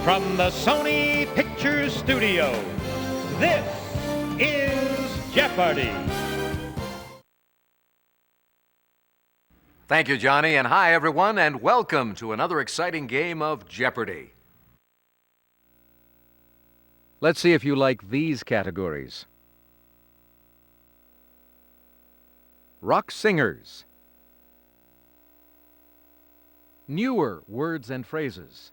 From the Sony Pictures Studios, this is Jeopardy! Thank you, Johnny, and hi, everyone, and welcome to another exciting game of Jeopardy! Let's see if you like these categories. Rock singers. Newer words and phrases.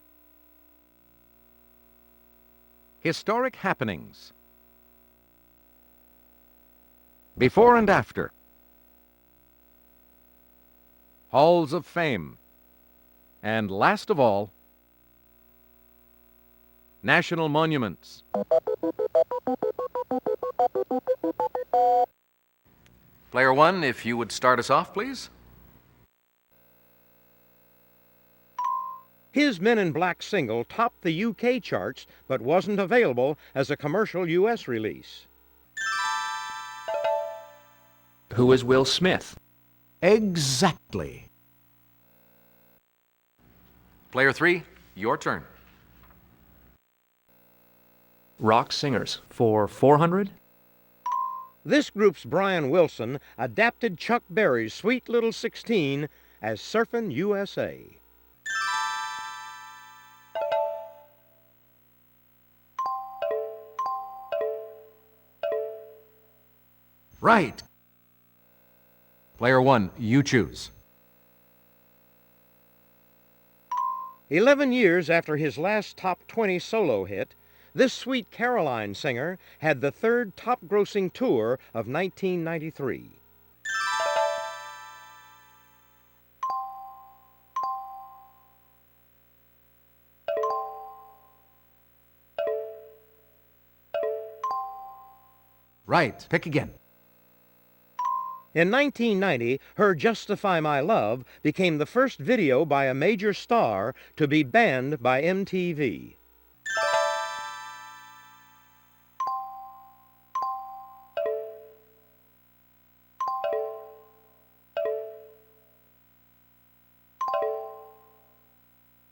Historic happenings. Before and after. Halls of fame. And last of all, national monuments. Player one, if you would start us off, please. His Men in Black single topped the UK charts, but wasn't available as a commercial US release. Who is Will Smith? Exactly. Player three, your turn. Rock singers for 400? This group's Brian Wilson adapted Chuck Berry's Sweet Little 16 as Surfin' USA. Right. Player one, you choose. 11 years after his last top 20 solo hit, this Sweet Caroline singer had the third top-grossing tour of 1993. Right. Pick again. In 1990, her Justify My Love became the first video by a major star to be banned by MTV.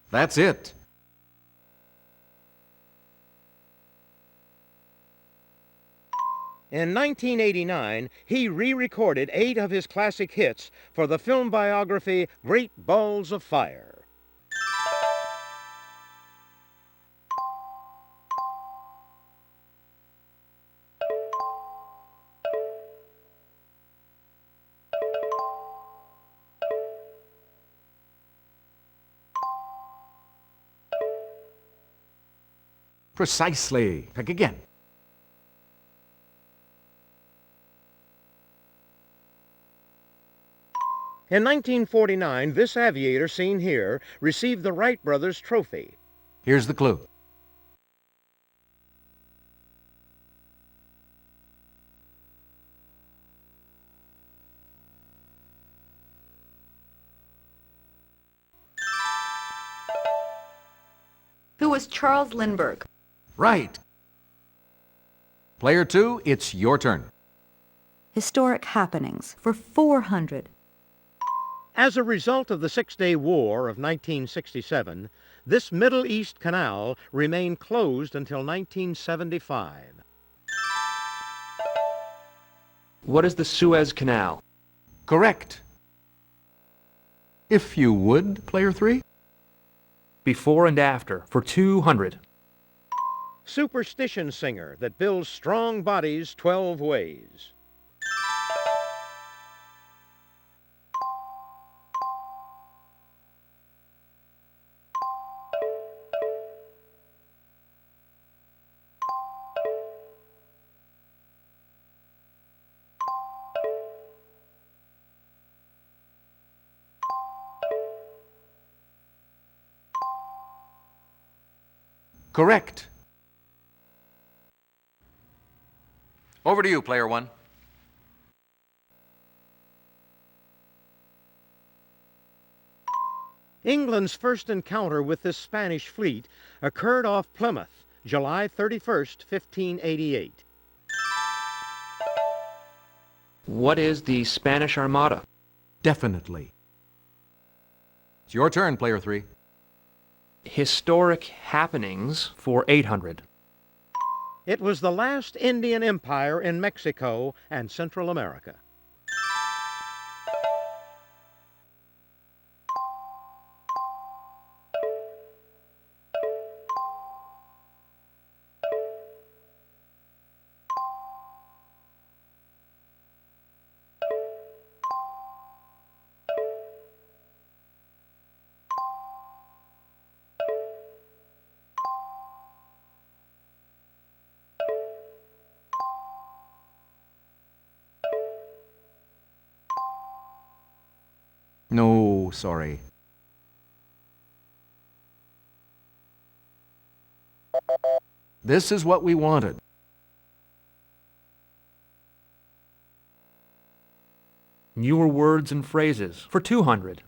That's it. In 1989, he re-recorded 8 of his classic hits for the film biography Great Balls of Fire. Precisely. Pick again. In 1949, this aviator seen here received the Wright Brothers Trophy. Here's the clue. Who was Charles Lindbergh? Right. Player two, it's your turn. Historic happenings for 400. As a result of the Six-Day War of 1967, this Middle East canal remained closed until 1975. What is the Suez Canal? Correct. If you would, player three. Before and after for 200. Superstition singer that builds strong bodies 12 ways. Correct. Over to you, player one. England's first encounter with this Spanish fleet occurred off Plymouth, July 31st, 1588. What is the Spanish Armada? Definitely. It's your turn, player three. Historic happenings for 800. It was the last Indian empire in Mexico and Central America. No, sorry. This is what we wanted. Newer words and phrases for 200.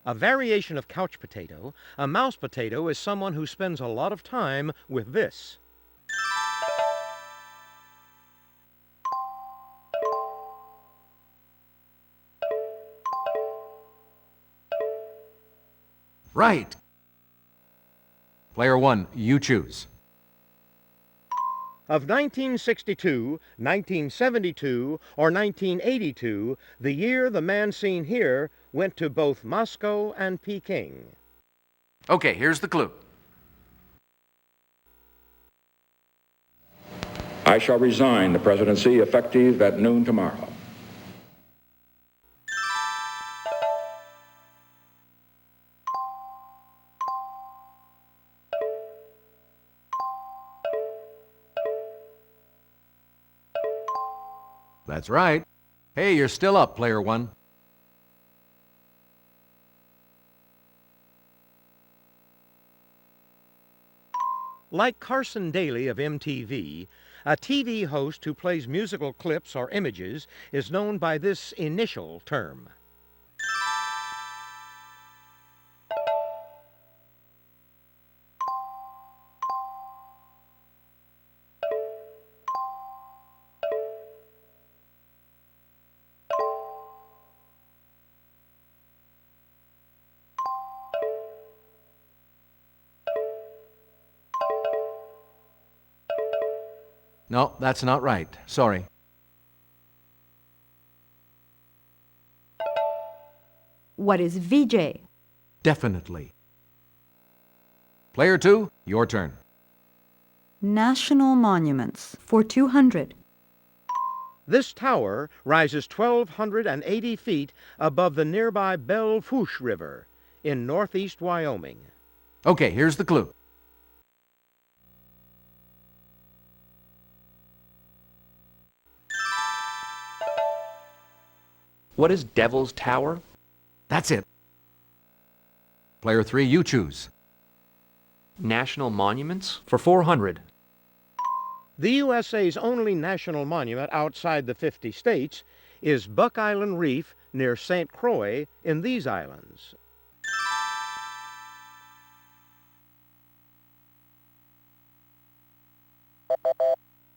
A variation of couch potato, a mouse potato is someone who spends a lot of time with this. Right. Player 1, you choose. Of 1962, 1972, or 1982, the year the man seen here went to both Moscow and Peking. Okay, here's the clue. I shall resign the presidency effective at noon tomorrow. That's right. Hey, you're still up, Player 1. Like Carson Daly of MTV, a TV host who plays musical clips or images is known by this initial term. No, that's not right. Sorry. What is VJ? Definitely. Player 2, your turn. National monuments for 200. This tower rises 1,280 feet above the nearby Belle Fourche River in northeast Wyoming. Okay, here's the clue. What is Devil's Tower? That's it. Player 3, you choose. National monuments for 400. The USA's only national monument outside the 50 states is Buck Island Reef near St. Croix in these islands.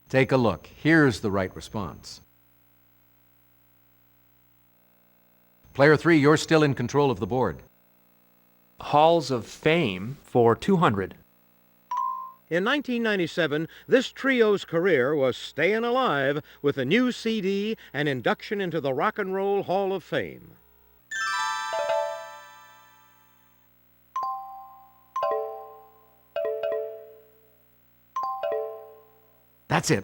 Take a look. Here's the right response. Player 3, you're still in control of the board. Halls of Fame for 200. In 1997, this trio's career was staying alive with a new CD and induction into the Rock and Roll Hall of Fame. That's it.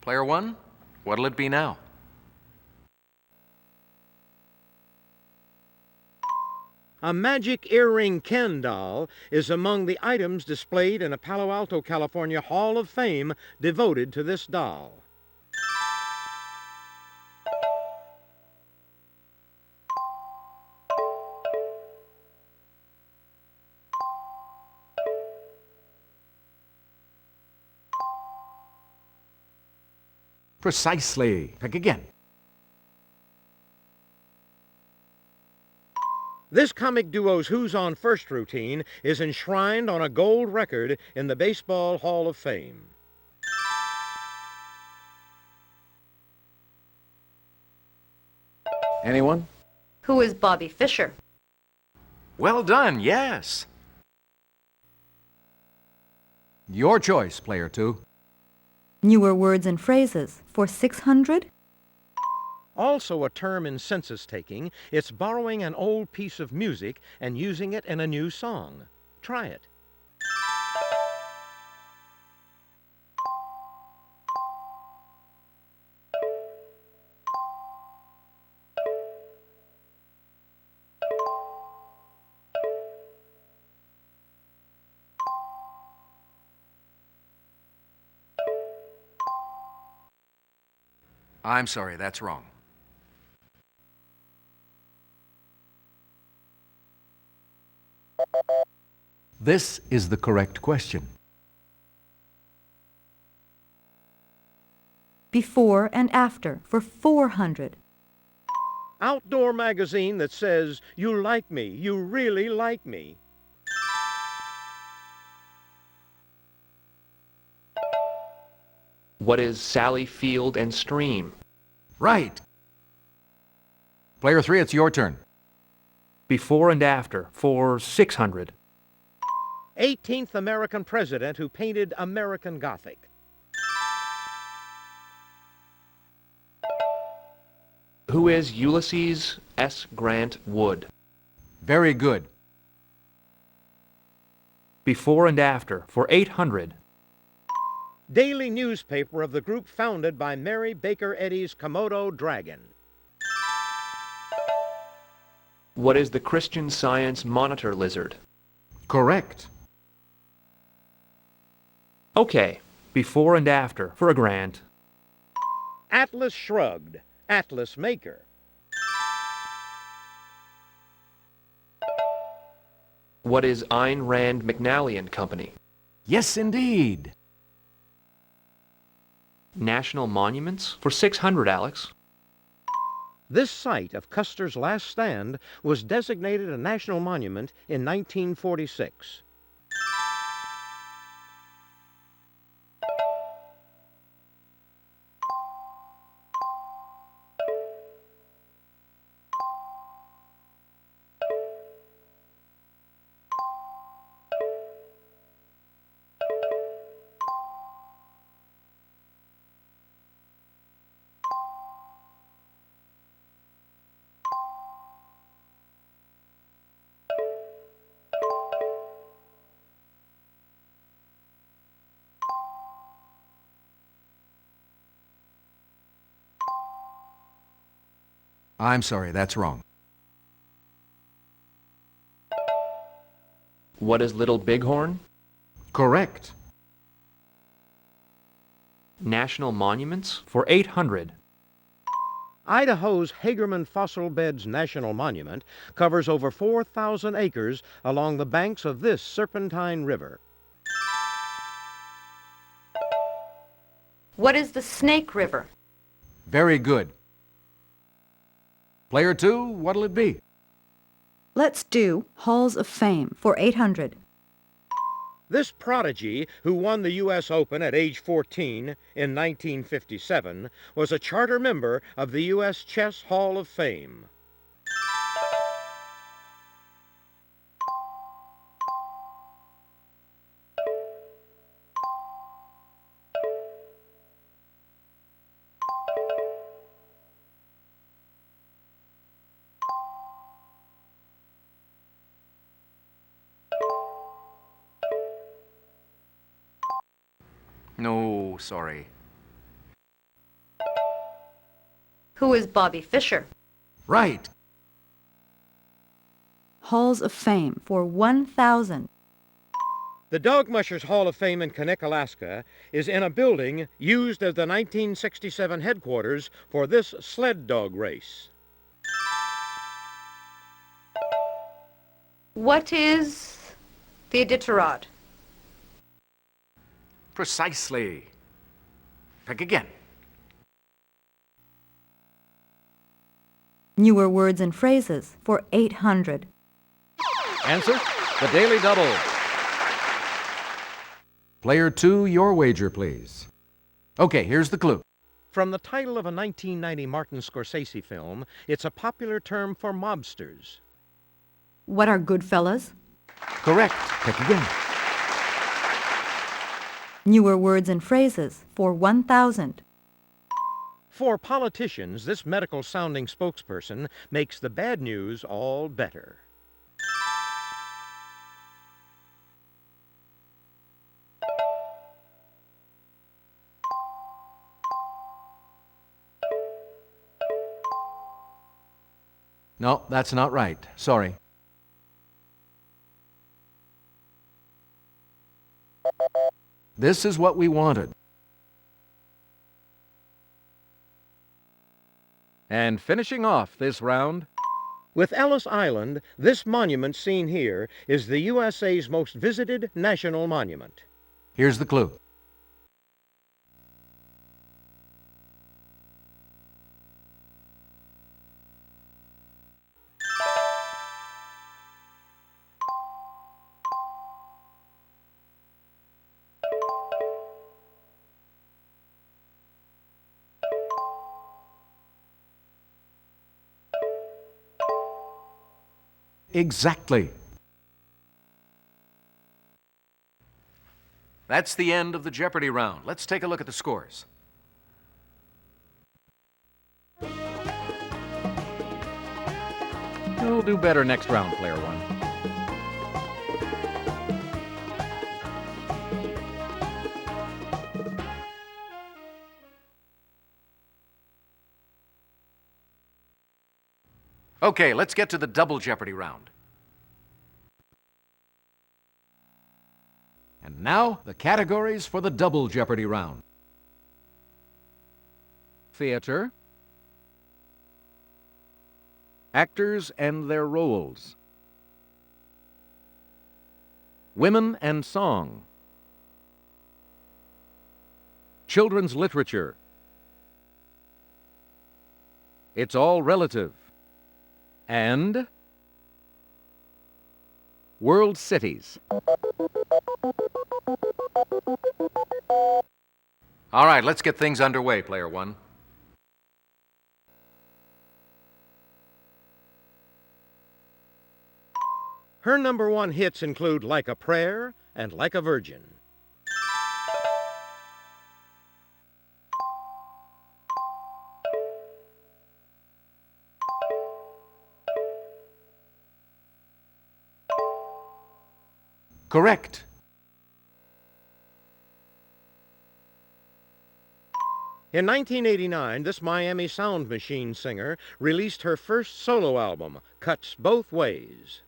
Player 1, what'll it be now? A magic earring Ken doll is among the items displayed in a Palo Alto, California Hall of Fame devoted to this doll. Precisely. Pick again. This comic duo's Who's on First routine is enshrined on a gold record in the Baseball Hall of Fame. Anyone? Who is Bobby Fischer? Well done, yes. Your choice, player 2. Newer words and phrases for 600. Also a term in census taking, it's borrowing an old piece of music and using it in a new song. Try it. I'm sorry, that's wrong. This is the correct question. Before and after for 400. Outdoor magazine that says, "You like me, you really like me." What is Sally Field and Stream? Right. Player 3, it's your turn. Before and after for 600. 18th American president who painted American Gothic. Who is Ulysses S. Grant Wood? Very good. Before and after for 800. Daily newspaper of the group founded by Mary Baker Eddy's Komodo dragon. What is the Christian Science Monitor lizard? Correct. Okay, before and after for a grand. Atlas shrugged. Atlas maker. What is Ayn Rand McNally and Company? Yes, indeed. National monuments for 600, Alex. This site of Custer's last stand was designated a national monument in 1946. I'm sorry, that's wrong. What is Little Bighorn? Correct. National monuments for 800. Idaho's Hagerman Fossil Beds National Monument covers over 4,000 acres along the banks of this serpentine river. What is the Snake River? Very good. Player 2, what'll it be? Let's do Halls of Fame for 800. This prodigy, who won the U.S. Open at age 14 in 1957, was a charter member of the U.S. Chess Hall of Fame. No, sorry. Who is Bobby Fischer? Right. Halls of Fame for 1,000. The Dog Mushers Hall of Fame in Knik, Alaska, is in a building used as the 1967 headquarters for this sled dog race. What is the Iditarod? Precisely. Pick again. Newer words and phrases for 800. Answer, the Daily Double. Player 2, your wager, please. Okay, here's the clue. From the title of a 1990 Martin Scorsese film, it's a popular term for mobsters. What are Goodfellas? Correct. Pick again. Newer words and phrases for 1,000. For politicians, this medical-sounding spokesperson makes the bad news all better. No, that's not right. Sorry. This is what we wanted. And finishing off this round, With Ellis Island, this monument seen here is the USA's most visited national monument. Here's the clue. Exactly. That's the end of the Jeopardy round. Let's take a look at the scores. you'll do better next round, player one. Okay, let's get to the double Jeopardy round. And now, the categories for the double Jeopardy round. Theater, actors and their roles, women and song, children's literature, it's all relative, and world cities. All right, let's get things underway, player one. Her number one hits include Like a Prayer and Like a Virgin. Correct. In 1989, this Miami Sound Machine singer released her first solo album, Cuts Both Ways.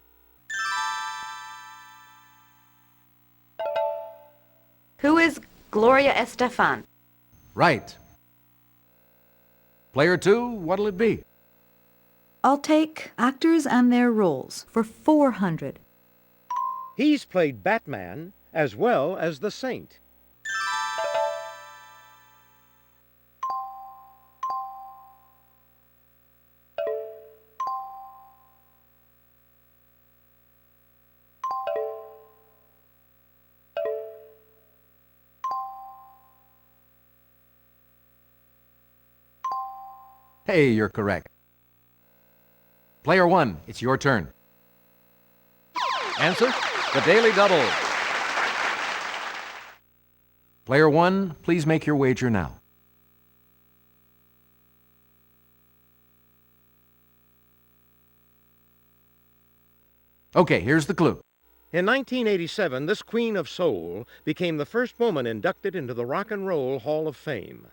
Who is Gloria Estefan? Right. Player two, what'll it be? I'll take actors and their roles for 400. He's played Batman as well as the Saint. Hey, you're correct. Player one, it's your turn. Answer, the Daily Double. Player one, please make your wager now. Okay, here's the clue. In 1987, this Queen of Soul became the first woman inducted into the Rock and Roll Hall of Fame.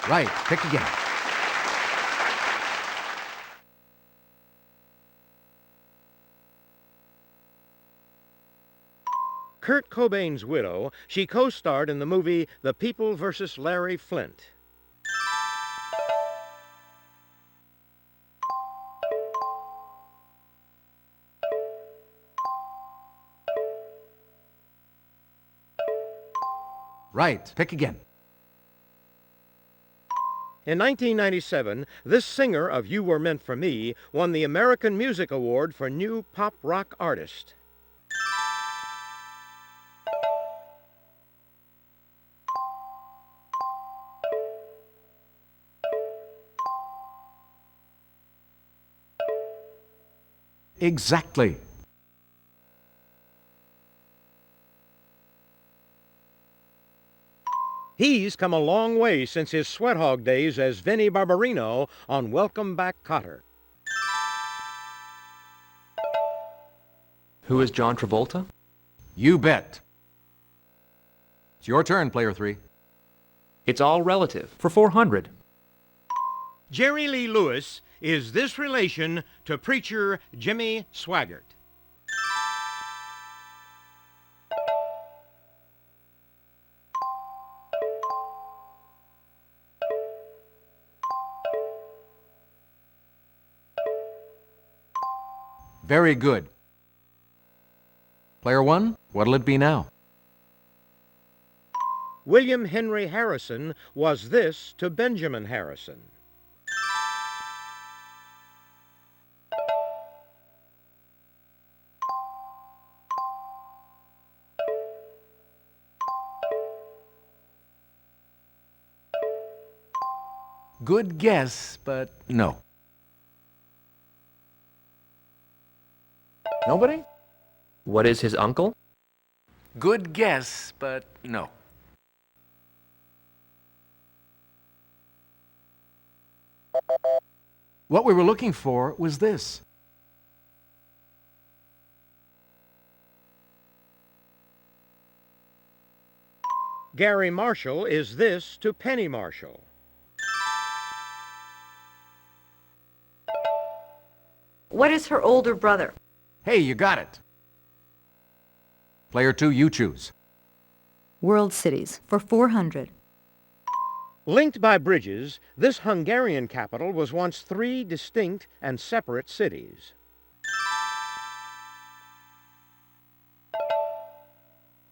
Right, pick again. Kurt Cobain's widow, she co-starred in the movie The People vs. Larry Flint. Right, pick again. In 1997, this singer of You Were Meant for Me won the American Music Award for New Pop Rock Artist. Exactly. He's come a long way since his sweat hog days as Vinnie Barbarino on Welcome Back, Kotter. Who is John Travolta? You bet. It's your turn, player 3. It's all relative for 400. Jerry Lee Lewis is this relation to preacher Jimmy Swaggart. Very good. Player 1, what'll it be now? William Henry Harrison was this to Benjamin Harrison. Good guess, but no. Nobody? What is his uncle? Good guess, but no. What we were looking for was this. Gary Marshall is this to Penny Marshall. What is her older brother? Hey, you got it. Player 2, you choose. World cities for 400. Linked by bridges, this Hungarian capital was once 3 distinct and separate cities.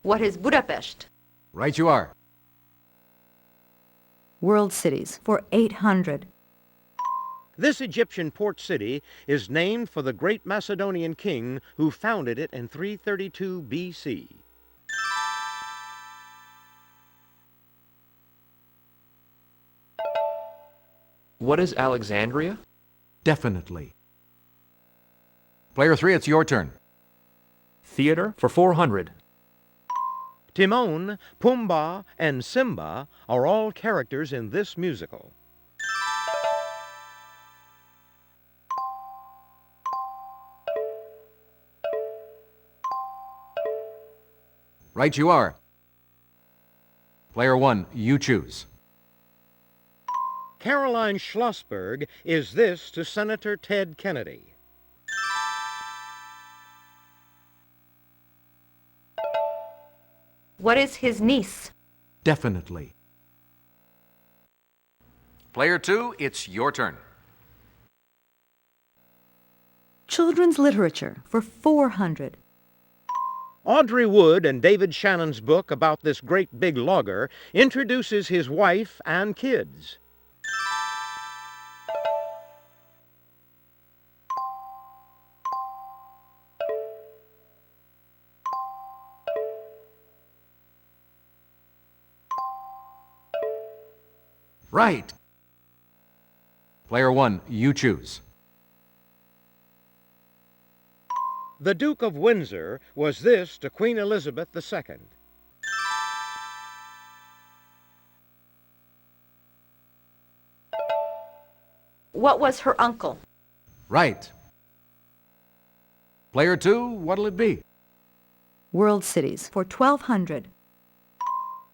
What is Budapest? Right you are. World cities for 800. This Egyptian port city is named for the great Macedonian king who founded it in 332 BC. What is Alexandria? Definitely. Player 3, it's your turn. Theater for 400. Timon, Pumbaa, and Simba are all characters in this musical. Right you are. Player 1, you choose. Caroline Schlossberg is this to Senator Ted Kennedy. What is his niece? Definitely. Player 2, it's your turn. Children's literature for 400. Audrey Wood and David Shannon's book about this great big logger introduces his wife and kids. Right. Player 1, you choose. The Duke of Windsor was this to Queen Elizabeth II. What was her uncle? Right. Player 2, what'll it be? World cities for 1200.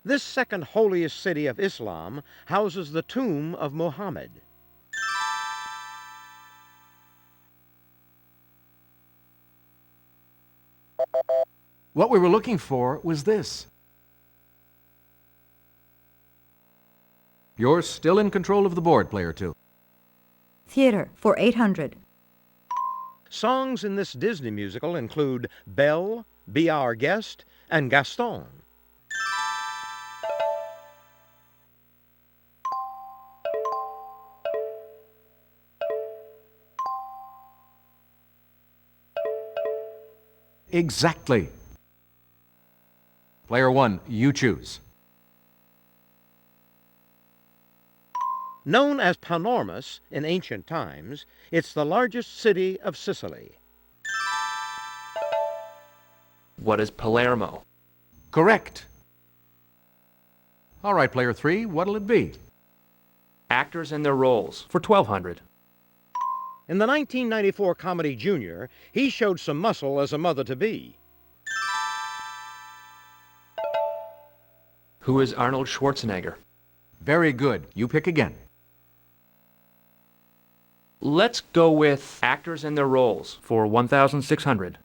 This second holiest city of Islam houses the tomb of Muhammad. What we were looking for was this. You're still in control of the board, Player 2. Theater for 800. Songs in this Disney musical include Belle, Be Our Guest, and Gaston. Exactly. Player 1, you choose. Known as Panormus in ancient times, it's the largest city of Sicily. What is Palermo? Correct. All right, player 3, what'll it be? Actors and their roles for 1200. In the 1994 comedy Junior, he showed some muscle as a mother-to-be. Who is Arnold Schwarzenegger? Very good. You pick again. Let's go with actors and their roles for 1600.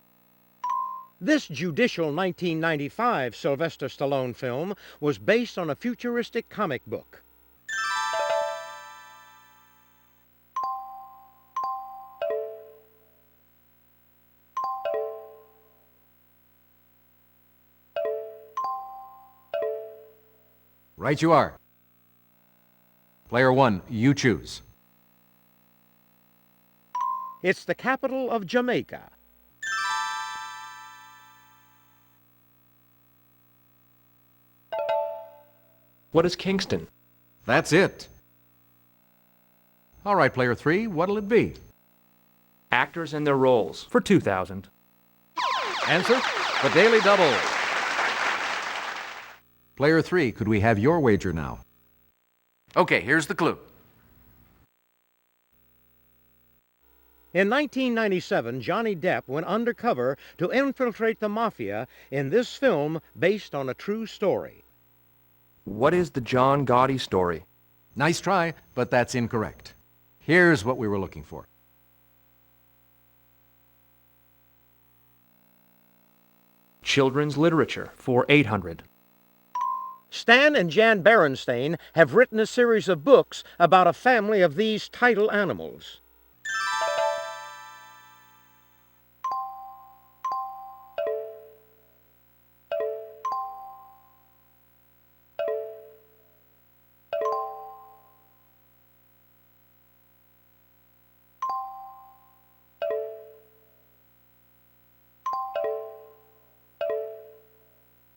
This judicial 1995 Sylvester Stallone film was based on a futuristic comic book. Right you are. Player 1, you choose. It's the capital of Jamaica. What is Kingston? That's it. All right, player 3, what'll it be? Actors and their roles for 2000. Answer, the Daily Double. Player 3, could we have your wager now? Okay, here's the clue. In 1997, Johnny Depp went undercover to infiltrate the mafia in this film based on a true story. What is the John Gotti story? Nice try, but that's incorrect. Here's what we were looking for. Children's literature for 800. Stan and Jan Berenstain have written a series of books about a family of these title animals.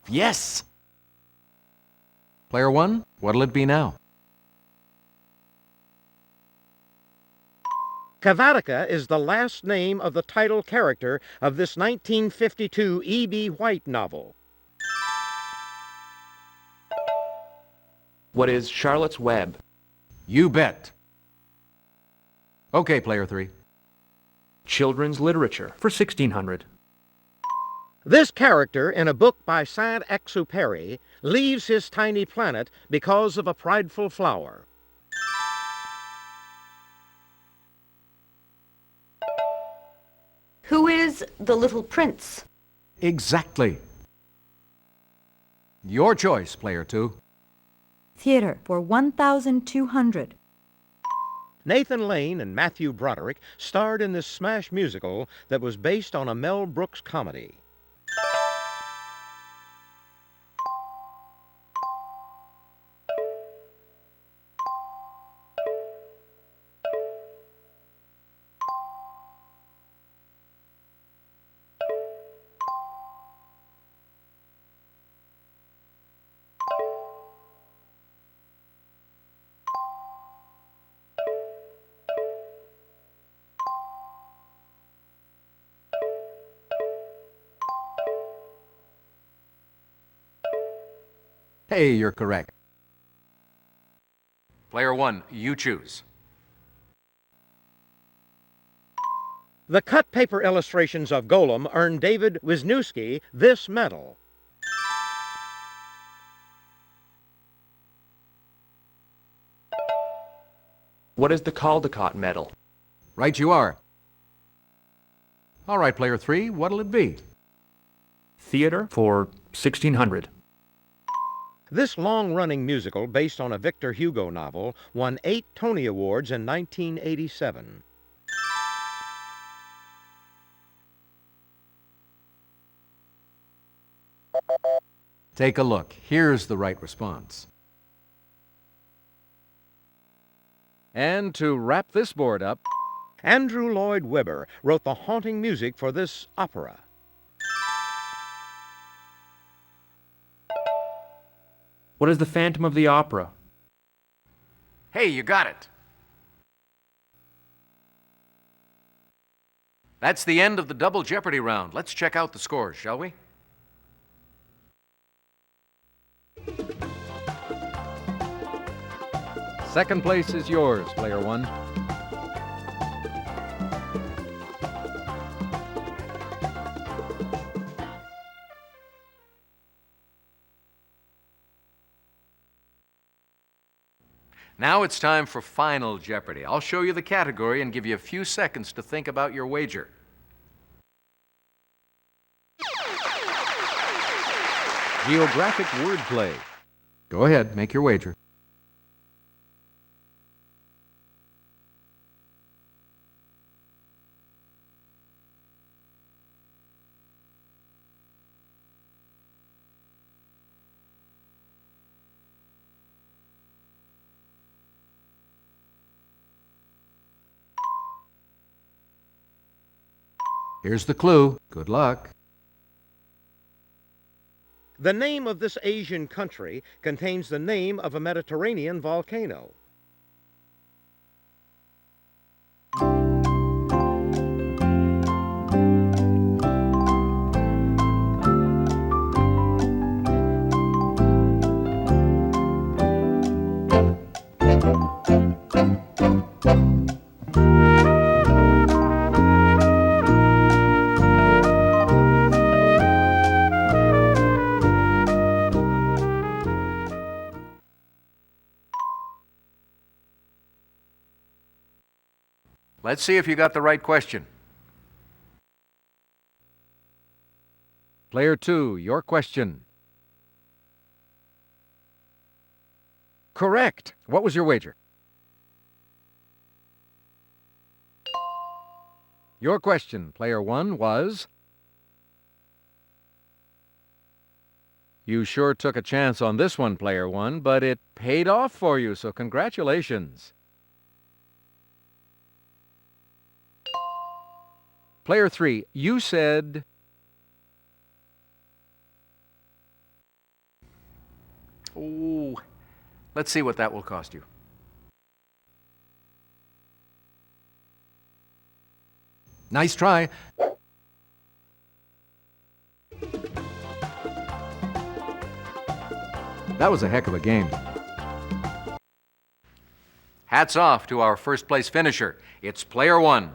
Yes! Player 1, what'll it be now? Kavatka is the last name of the title character of this 1952 E.B. White novel. What is Charlotte's Web? You bet. Okay, player 3. Children's literature for 1600. This character in a book by Saint-Exupéry leaves his tiny planet because of a prideful flower. Who is the little prince? Exactly. Your choice, player 2. Theater for 1200. Nathan Lane and Matthew Broderick starred in this smash musical that was based on a Mel Brooks comedy. Hey, you're correct. Player 1, you choose. The cut paper illustrations of Golem earned David Wisniewski this medal. What is the Caldecott Medal? Right you are. All right, player 3, what'll it be? Theater for 1600. This long-running musical, based on a Victor Hugo novel, won 8 Tony Awards in 1987. Take a look. Here's the right response. And to wrap this board up, Andrew Lloyd Webber wrote the haunting music for this opera. What is the Phantom of the Opera? Hey, you got it. That's the end of the double Jeopardy round. Let's check out the scores, shall we? Second place is yours, player one. Now it's time for Final Jeopardy. I'll show you the category and give you a few seconds to think about your wager. Geographic wordplay. Go ahead, make your wager. Here's the clue. Good luck. The name of this Asian country contains the name of a Mediterranean volcano. Let's see if you got the right question. Player two, your question. Correct. What was your wager? Your question, player one, was... You sure took a chance on this one, player one, but it paid off for you, so congratulations. Player three, you said... Oh, let's see what that will cost you. Nice try. That was a heck of a game. Hats off to our first place finisher. It's player one.